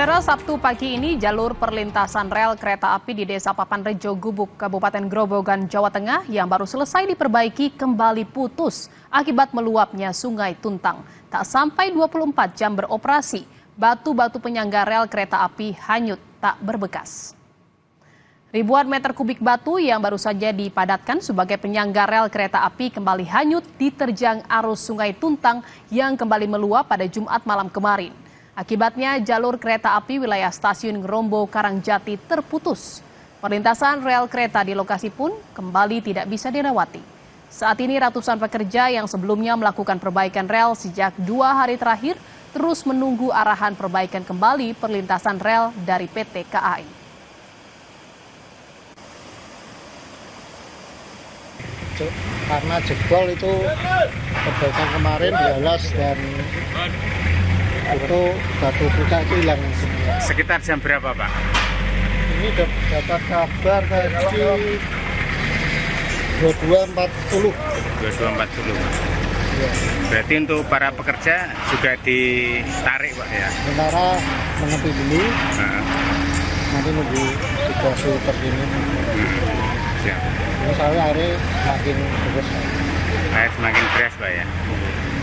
Saudara, Sabtu pagi ini jalur perlintasan rel kereta api di Desa Papanrejo Gubuk, Kabupaten Grobogan, Jawa Tengah yang baru selesai diperbaiki kembali putus akibat meluapnya Sungai Tuntang. Tak sampai 24 jam beroperasi, batu-batu penyangga rel kereta api hanyut tak berbekas. Ribuan meter kubik batu yang baru saja dipadatkan sebagai penyangga rel kereta api kembali hanyut diterjang arus Sungai Tuntang yang kembali meluap pada Jumat malam kemarin. Akibatnya jalur kereta api wilayah stasiun Ngerombo Karangjati terputus. Perlintasan rel kereta di lokasi pun kembali tidak bisa dilewati. Saat ini ratusan pekerja yang sebelumnya melakukan perbaikan rel sejak 2 hari terakhir terus menunggu arahan perbaikan kembali perlintasan rel dari PT KAI. Karena jebol itu perbaikan kemarin dialas dan itu batu kita itu hilang semua. Sekitar jam berapa, Pak? Ini dapat kabar tadi 22.40. 22.40. Ya. Berarti untuk para pekerja juga ditarik, Pak, ya? Sementara menepi dulu, nanti nunggu situasi terkini. Siap. Ini soalnya hari makin terus. Air semakin deras, Pak, ya?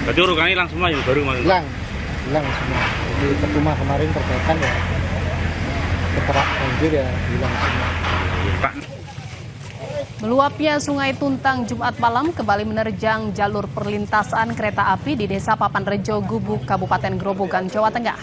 Berarti urukannya hilang semua ya, baru masuk? Hilang semua. Jadi percuma kemarin perbaikan ya, keterak banjir ya hilang semua. Pak. Meluapnya Sungai Tuntang Jumat malam kembali menerjang jalur perlintasan kereta api di Desa Papanrejo Gubuk, Kabupaten Grobogan, Jawa Tengah.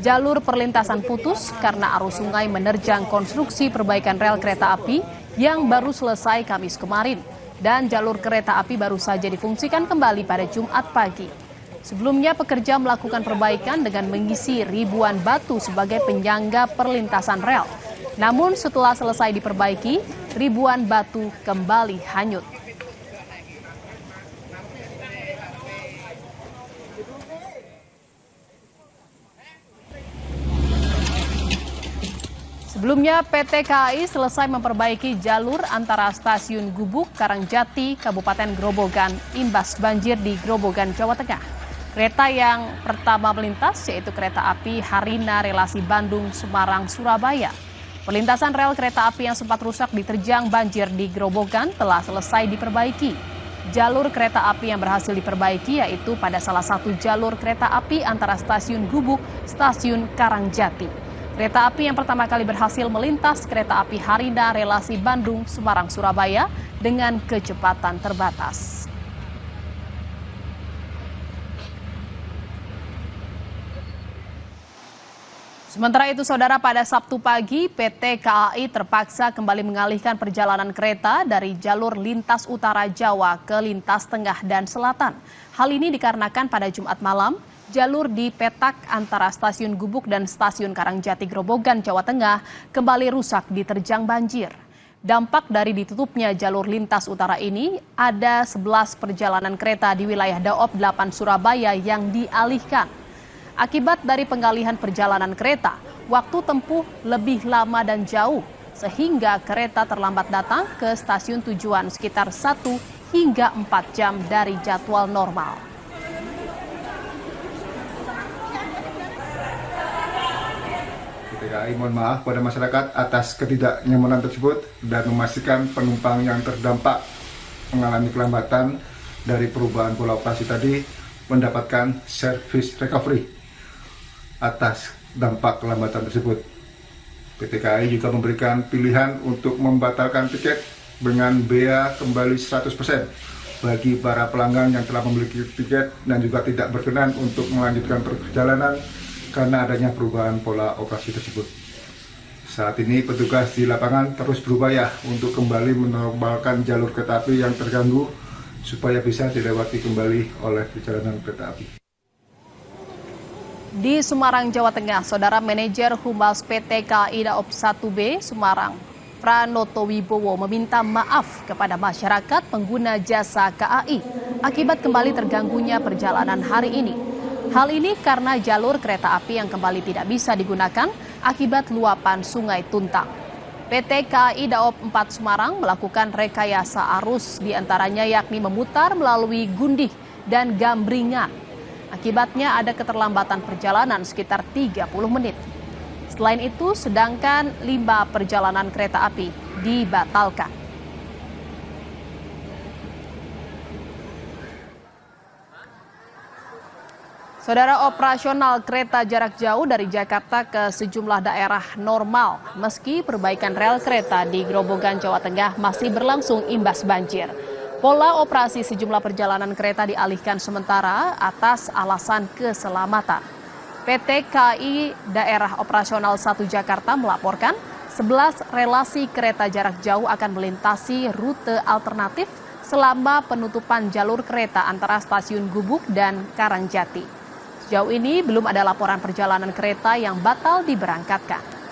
Jalur perlintasan putus karena arus sungai menerjang konstruksi perbaikan rel kereta api yang baru selesai Kamis kemarin. Dan jalur kereta api baru saja difungsikan kembali pada Jumat pagi. Sebelumnya pekerja melakukan perbaikan dengan mengisi ribuan batu sebagai penyangga perlintasan rel. Namun setelah selesai diperbaiki, ribuan batu kembali hanyut. Sebelumnya PT KAI selesai memperbaiki jalur antara stasiun Gubuk, Karangjati, Kabupaten Grobogan, imbas banjir di Grobogan, Jawa Tengah. Kereta yang pertama melintas yaitu kereta api Harina relasi Bandung-Semarang, Surabaya. Perlintasan rel kereta api yang sempat rusak diterjang banjir di Grobogan telah selesai diperbaiki. Jalur kereta api yang berhasil diperbaiki yaitu pada salah satu jalur kereta api antara stasiun Gubuk, stasiun Karangjati. Kereta api yang pertama kali berhasil melintas kereta api Harina relasi Bandung-Semarang, Surabaya dengan kecepatan terbatas. Sementara itu, Saudara, pada Sabtu pagi PT KAI terpaksa kembali mengalihkan perjalanan kereta dari jalur lintas utara Jawa ke lintas tengah dan selatan. Hal ini dikarenakan pada Jumat malam, jalur di petak antara stasiun Gubuk dan stasiun Karangjati Grobogan, Jawa Tengah kembali rusak diterjang banjir. Dampak dari ditutupnya jalur lintas utara ini, ada 11 perjalanan kereta di wilayah Daop 8 Surabaya yang dialihkan. Akibat dari pengalihan perjalanan kereta, waktu tempuh lebih lama dan jauh, sehingga kereta terlambat datang ke stasiun tujuan sekitar 1 hingga 4 jam dari jadwal normal. PT KAI mohon maaf pada masyarakat atas ketidaknyamanan tersebut dan memastikan penumpang yang terdampak mengalami kelambatan dari perubahan pola operasi tadi mendapatkan service recovery atas dampak kelambatan tersebut. PT KAI juga memberikan pilihan untuk membatalkan tiket dengan bea kembali 100% bagi para pelanggan yang telah memiliki tiket dan juga tidak berkenan untuk melanjutkan perjalanan karena adanya perubahan pola operasi tersebut. Saat ini petugas di lapangan terus berupaya untuk kembali menormalkan jalur kereta api yang terganggu supaya bisa dilewati kembali oleh perjalanan kereta api. Di Semarang, Jawa Tengah, Saudara, Manajer Humas PT KAI Daop 1B Semarang, Pranoto Wibowo, meminta maaf kepada masyarakat pengguna jasa KAI akibat kembali terganggunya perjalanan hari ini. Hal ini karena jalur kereta api yang kembali tidak bisa digunakan akibat luapan Sungai Tuntang. PT KAI Daop 4 Semarang melakukan rekayasa arus diantaranya yakni memutar melalui Gundih dan Gambringan. Akibatnya ada keterlambatan perjalanan sekitar 30 menit. Selain itu, sedangkan 5 perjalanan kereta api dibatalkan. Saudara, operasional kereta jarak jauh dari Jakarta ke sejumlah daerah normal, meski perbaikan rel kereta di Grobogan, Jawa Tengah masih berlangsung imbas banjir. Pola operasi sejumlah perjalanan kereta dialihkan sementara atas alasan keselamatan. PT KAI Daerah Operasional 1 Jakarta melaporkan 11 relasi kereta jarak jauh akan melintasi rute alternatif selama penutupan jalur kereta antara stasiun Gubuk dan Karangjati. Sejauh ini belum ada laporan perjalanan kereta yang batal diberangkatkan.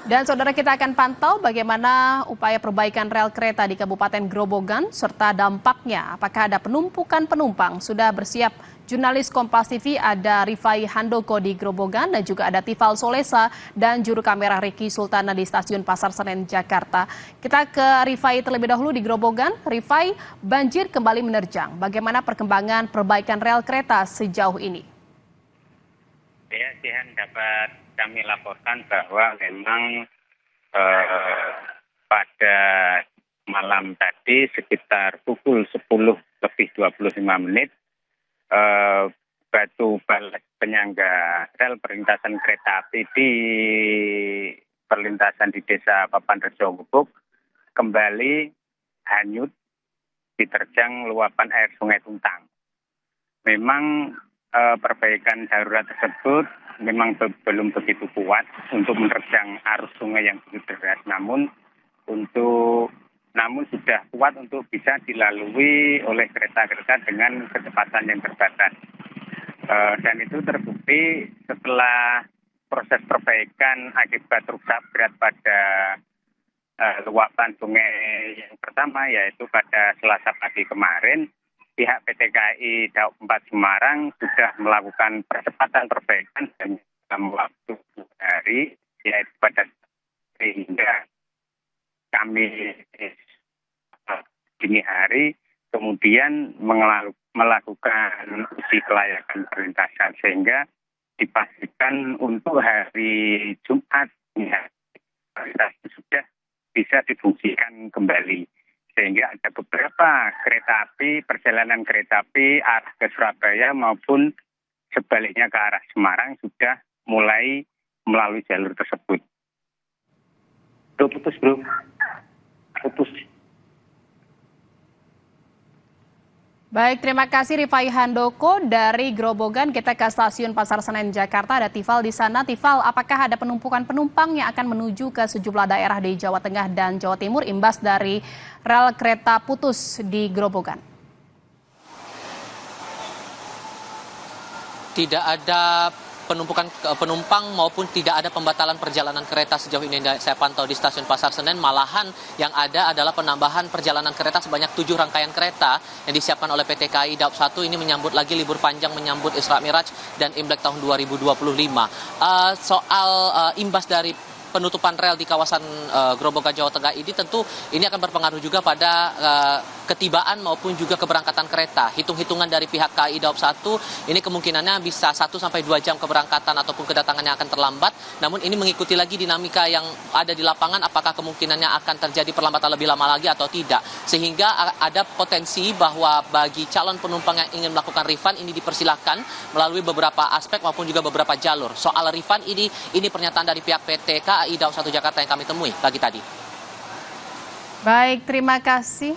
Dan saudara, kita akan pantau bagaimana upaya perbaikan rel kereta di Kabupaten Grobogan serta dampaknya. Apakah ada penumpukan penumpang? Sudah bersiap jurnalis Kompas TV, ada Rifai Handoko di Grobogan dan juga ada Tifal Solesa dan juru kamera Ricky Sultana di Stasiun Pasar Senen, Jakarta. Kita ke Rifai terlebih dahulu di Grobogan. Rifai, banjir kembali menerjang. Bagaimana perkembangan perbaikan rel kereta sejauh ini? Ya, Jihan, dapat kami laporkan bahwa memang pada malam tadi sekitar pukul 10:25 batu balas penyangga rel perlintasan kereta api di perlintasan di Desa Papanrejo Gubuk kembali hanyut diterjang luapan air Sungai Tuntang. Memang perbaikan darurat tersebut memang belum begitu kuat untuk menerjang arus sungai yang begitu deras, namun sudah kuat untuk bisa dilalui oleh kereta-kereta dengan kecepatan yang terbatas. Dan itu terbukti setelah proses perbaikan akibat rusak berat pada luapan sungai yang pertama, yaitu pada Selasa pagi kemarin. Pihak PT KAI Daob 4 Semarang sudah melakukan percepatan perbaikan dalam waktu 2 hari, yaitu pada hingga Kamis dini hari, kemudian melakukan uji kelayakan perlintasan sehingga dipastikan untuk hari Jumat sudah bisa difungsikan kembali. Sehingga ada beberapa kereta api, perjalanan kereta api arah ke Surabaya maupun sebaliknya ke arah Semarang sudah mulai melalui jalur tersebut. Putus. Baik, terima kasih Rifai Handoko dari Grobogan. Kita ke Stasiun Pasar Senen, Jakarta. Ada Tifal di sana. Tifal, apakah ada penumpukan penumpang yang akan menuju ke sejumlah daerah di Jawa Tengah dan Jawa Timur imbas dari rel kereta putus di Grobogan? Tidak ada penumpukan penumpang maupun tidak ada pembatalan perjalanan kereta sejauh ini saya pantau di Stasiun Pasar Senen. Malahan yang ada adalah penambahan perjalanan kereta sebanyak 7 rangkaian kereta yang disiapkan oleh PT KAI Daob 1 ini menyambut lagi libur panjang, menyambut Isra Miraj dan Imlek tahun 2025. Soal imbas dari penutupan rel di kawasan Grobogan, Jawa Tengah ini tentu ini akan berpengaruh juga pada ketibaan maupun juga keberangkatan kereta. Hitung-hitungan dari pihak KAI Daob 1 ini kemungkinannya bisa 1 sampai 2 jam keberangkatan ataupun kedatangannya akan terlambat. Namun ini mengikuti lagi dinamika yang ada di lapangan, apakah kemungkinannya akan terjadi perlambatan lebih lama lagi atau tidak. Sehingga ada potensi bahwa bagi calon penumpang yang ingin melakukan refund ini dipersilahkan melalui beberapa aspek maupun juga beberapa jalur. Soal refund ini pernyataan dari pihak PT KAI Daob 1 Jakarta yang kami temui pagi tadi. Baik, terima kasih.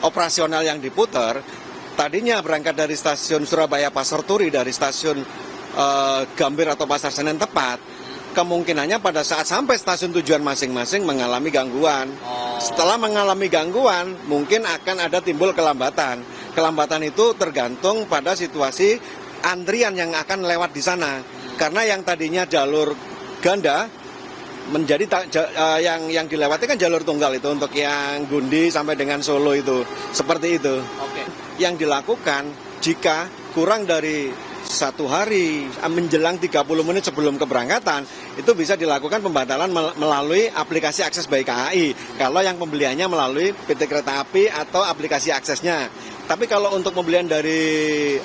Operasional yang diputar tadinya berangkat dari stasiun Surabaya Pasar Turi, dari stasiun Gambir atau Pasar Senen tepat, kemungkinannya pada saat sampai stasiun tujuan masing-masing mengalami gangguan. Setelah mengalami gangguan mungkin akan ada timbul kelambatan. Kelambatan itu tergantung pada situasi antrian yang akan lewat di sana, karena yang tadinya jalur ganda menjadi yang dilewati kan jalur tunggal itu untuk yang Gundi sampai dengan Solo itu, seperti itu. Yang dilakukan jika kurang dari 1 hari menjelang 30 menit sebelum keberangkatan itu bisa dilakukan pembatalan melalui aplikasi akses by KAI kalau yang pembeliannya melalui PT Kereta Api atau aplikasi aksesnya. Tapi kalau untuk pembelian dari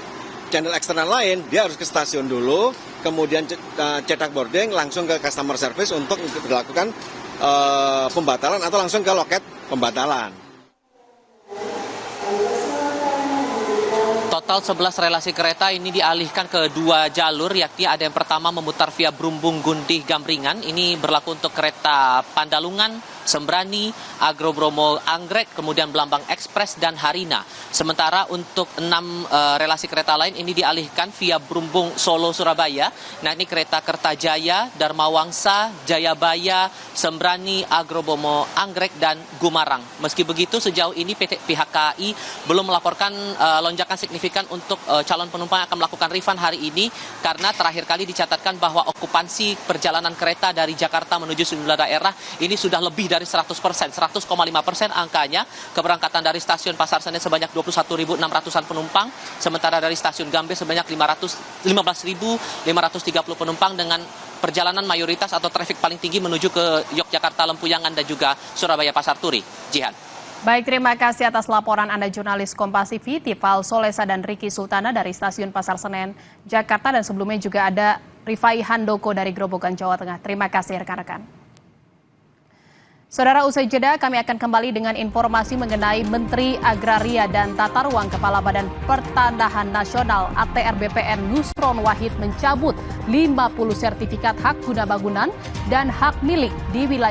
channel eksternal lain, dia harus ke stasiun dulu, kemudian cetak boarding, langsung ke customer service untuk dilakukan pembatalan atau langsung ke loket pembatalan. Total 11 relasi kereta ini dialihkan ke 2 jalur, yakni ada yang pertama memutar via Brumbung Gundih Gambringan. Ini berlaku untuk kereta Pandalungan, Sembrani, Agrobromo Anggrek, kemudian Blambang Ekspres dan Harina. Sementara untuk 6 relasi kereta lain ini dialihkan via Brumbung Solo Surabaya. Nah, ini kereta Kertajaya, Dharma Wangsa, Jayabaya, Sembrani, Agrobromo Anggrek dan Gumarang. Meski begitu, sejauh ini pihak KAI belum melaporkan lonjakan signifikan untuk calon penumpang yang akan melakukan refund hari ini, karena terakhir kali dicatatkan bahwa okupansi perjalanan kereta dari Jakarta menuju sejumlah daerah ini sudah lebih dari 100%, 100,5% angkanya. Keberangkatan dari stasiun Pasar Senen sebanyak 21.600-an penumpang, sementara dari stasiun Gambir sebanyak 15.530 penumpang dengan perjalanan mayoritas atau trafik paling tinggi menuju ke Yogyakarta, Lempuyangan dan juga Surabaya Pasar Turi. Jihan. Baik, terima kasih atas laporan Anda jurnalis Kompas TV, Tifal Solesa dan Riki Sultana dari Stasiun Pasar Senen, Jakarta, dan sebelumnya juga ada Rifai Handoko dari Grobogan, Jawa Tengah. Terima kasih rekan-rekan. Saudara, usai jeda kami akan kembali dengan informasi mengenai Menteri Agraria dan Tata Ruang Kepala Badan Pertanahan Nasional ATR BPN Nusron Wahid mencabut 50 sertifikat hak guna bangunan dan hak milik di wilayah